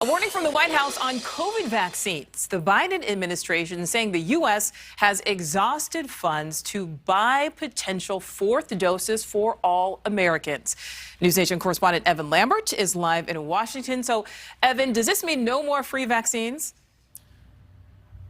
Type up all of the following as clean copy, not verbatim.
A warning from the White House on COVID vaccines. The Biden administration saying the U.S. has exhausted funds to buy potential fourth doses for all Americans. NewsNation correspondent Evan Lambert is live in Washington. So, Evan, does this mean no more free vaccines?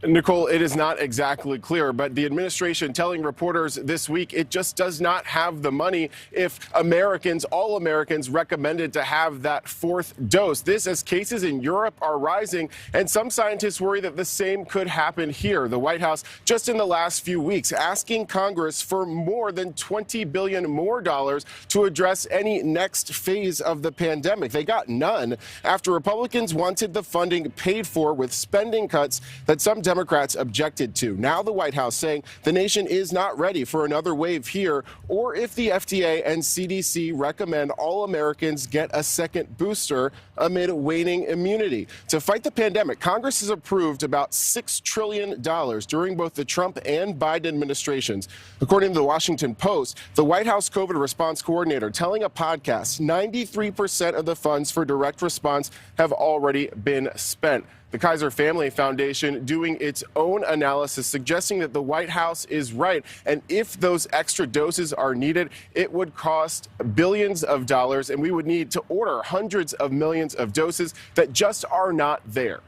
Nicole, it is not exactly clear, but the administration telling reporters this week it just does not have the money if Americans, all Americans, recommended to have that fourth dose. This as cases in Europe are rising, and some scientists worry that the same could happen here. The White House, just in the last few weeks, asking Congress for more than $20 billion more to address any next phase of the pandemic. They got none after Republicans wanted the funding paid for with spending cuts that some Democrats objected to. Now the White House saying the nation is not ready for another wave here, or if the FDA and CDC recommend all Americans get a second booster amid waning immunity. To fight the pandemic, Congress has approved about $6 trillion during both the Trump and Biden administrations. According to the Washington Post, the White House COVID response coordinator telling a podcast 93% of the funds for direct response have already been spent. The Kaiser Family Foundation doing its own analysis, suggesting that the White House is right. And if those extra doses are needed, it would cost billions of dollars, and we would need to order hundreds of millions of doses that just are not there.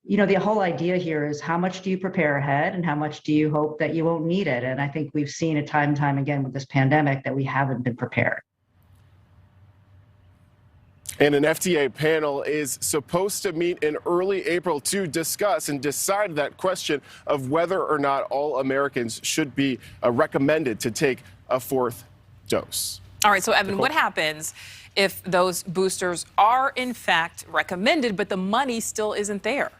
You know, the whole idea here is how much do you prepare ahead and how much do you hope that you won't need it? And I think we've seen it time and time again with this pandemic that we haven't been prepared. And an FDA panel is supposed to meet in early April to discuss and decide that question of whether or not all Americans should be recommended to take a fourth dose. All right, so Evan, what happens if those boosters are in fact recommended, but the money still isn't there?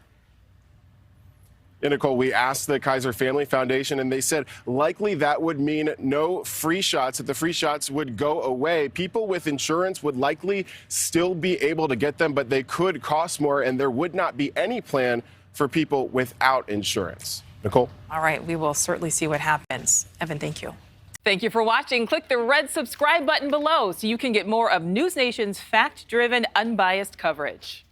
And Nicole, we asked the Kaiser Family Foundation, and they said likely that would mean no free shots, that the free shots would go away. People with insurance would likely still be able to get them, but they could cost more, and there would not be any plan for people without insurance. Nicole? All right, we will certainly see what happens. Evan, thank you. Thank you for watching. Click the red subscribe button below so you can get more of NewsNation's fact-driven, unbiased coverage.